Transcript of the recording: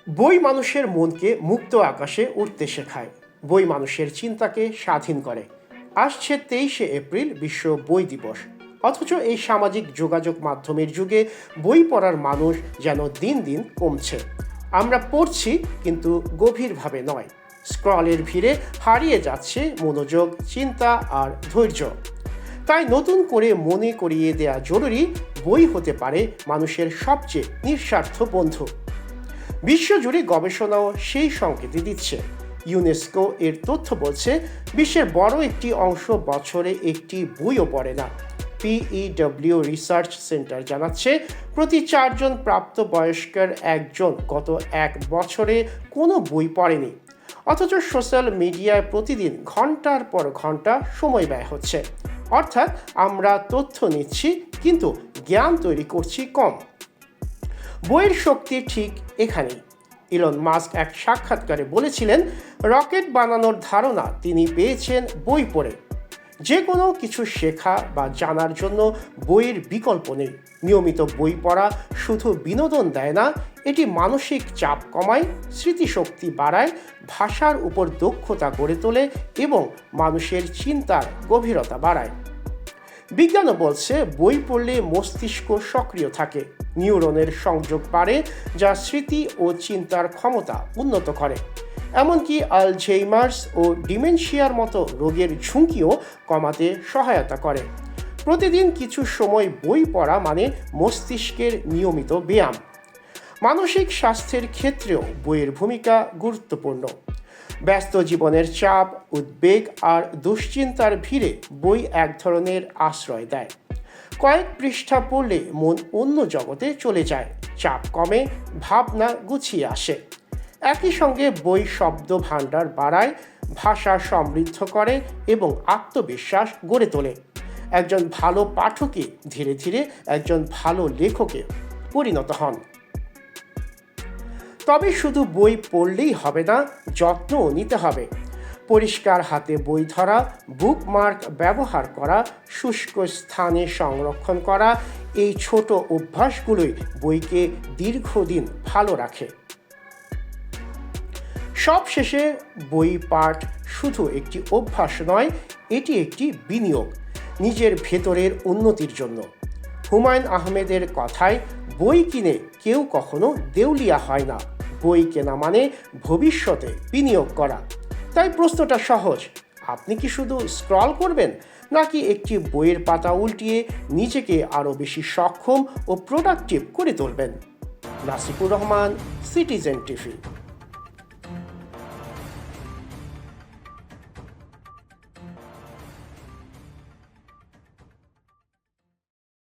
বই মানুষের মনকে মুক্ত আকাশে উঠতে শেখায়। বই মানুষের চিন্তাকে স্বাধীন করে। আসছে 23শে এপ্রিল বিশ্ব বই দিবস, অথচ এই সামাজিক যোগাযোগ মাধ্যমের যুগে বই পড়ার মানুষ যেন দিন দিন কমছে। আমরা পড়ছি কিন্তু গভীরভাবে নয়। স্ক্রলের ভিড়ে হারিয়ে যাচ্ছে মনোযোগ, চিন্তা আর ধৈর্য। তাই নতুন করে মনে করিয়ে দেয়া জরুরি, বই হতে পারে মানুষের সবচেয়ে নিঃস্বার্থ বন্ধু। বিশ্বজুড়ে গবেষণাও সেই সংকেত দিচ্ছে। ইউনেস্কো এর তথ্য বলছে বিশ্বের বড় একটি অংশ বছরে একটি বইও পড়ে না। PEW রিসার্চ সেন্টার জানাচ্ছে প্রতি 4 জন প্রাপ্তবয়স্কের একজন গত 1 বছরে কোনো বই পড়েনি। অথচ সোশ্যাল মিডিয়ায় প্রতিদিন ঘন্টার পর ঘন্টা সময় ব্যয় হচ্ছে। অর্থাৎ আমরা তথ্য নিচ্ছি কিন্তু জ্ঞান তৈরি করছি কম। বইয়ের শক্তি ঠিক এখানেই। ইলন মাস্ক এক সাক্ষাৎকারে বলেছিলেন, রকেট বানানোর ধারণা তিনি পেয়েছেন বই পড়ে। যে কোনো কিছু শেখা বা জানার জন্য বইয়ের বিকল্প নেই। নিয়মিত বই পড়া শুধু বিনোদন দেয় না, এটি মানসিক চাপ কমায়, স্মৃতিশক্তি বাড়ায়, ভাষার উপর দক্ষতা গড়ে তোলে এবং মানুষের চিন্তার গভীরতা বাড়ায়। বিজ্ঞানও বলছে বই পড়লে মস্তিষ্ক সক্রিয় থাকে, নিউরনের সংযোগ বাড়ে, যা স্মৃতি ও চিন্তার ক্ষমতা উন্নত করে। এমনকি আলঝেইমার্স ও ডিমেনশিয়ার মতো রোগের ঝুঁকিও কমাতে সহায়তা করে। প্রতিদিন কিছু সময় বই পড়া মানে মস্তিষ্কের নিয়মিত ব্যায়াম। মানসিক স্বাস্থ্যের ক্ষেত্রেও বইয়ের ভূমিকা গুরুত্বপূর্ণ। ব্যস্ত জীবনের চাপ, উদ্বেগ আর দুশ্চিন্তার ভিড়ে বই এক ধরনের আশ্রয় দেয়। কয়েক পৃষ্ঠা পড়লে মন অন্য জগতে চলে যায়, চাপ কমে, ভাবনা গুছিয়ে আসে। একই সঙ্গে বই শব্দ ভাণ্ডার বাড়ায়, ভাষা সমৃদ্ধ করে এবং আত্মবিশ্বাস গড়ে তোলে। একজন ভালো পাঠকে ধীরে ধীরে একজন ভালো লেখকে পরিণত হন। তবে শুধু বই পড়লেই হবে না, যত্নও নিতে হবে। পরিষ্কার হাতে বই ধরা, বুকমার্ক ব্যবহার করা, শুষ্ক স্থানে সংরক্ষণ করা, এই ছোট অভ্যাসগুলোই বইকে দীর্ঘদিন ভালো রাখে। সবশেষে বই পাঠ শুধু একটি অভ্যাস নয়, এটি একটি বিনিয়োগ নিজের ভেতরের উন্নতির জন্য। হুমায়ুন আহমেদের কথায়, বই কিনে কেউ কখনো দেউলিয়া হয় না। বই কেনা মানে ভবিষ্যতে বিনিয়োগ করা। তাই প্রশ্নটা সহজ, আপনি কি শুধু স্ক্রল করবেন নাকি একটি বইয়ের পাতা উল্টিয়ে নিজেকে আরও বেশি সক্ষম ও প্রোডাক্টিভ করে তুলবেন? নাসিকুর রহমান, সিটিজেন টিভি।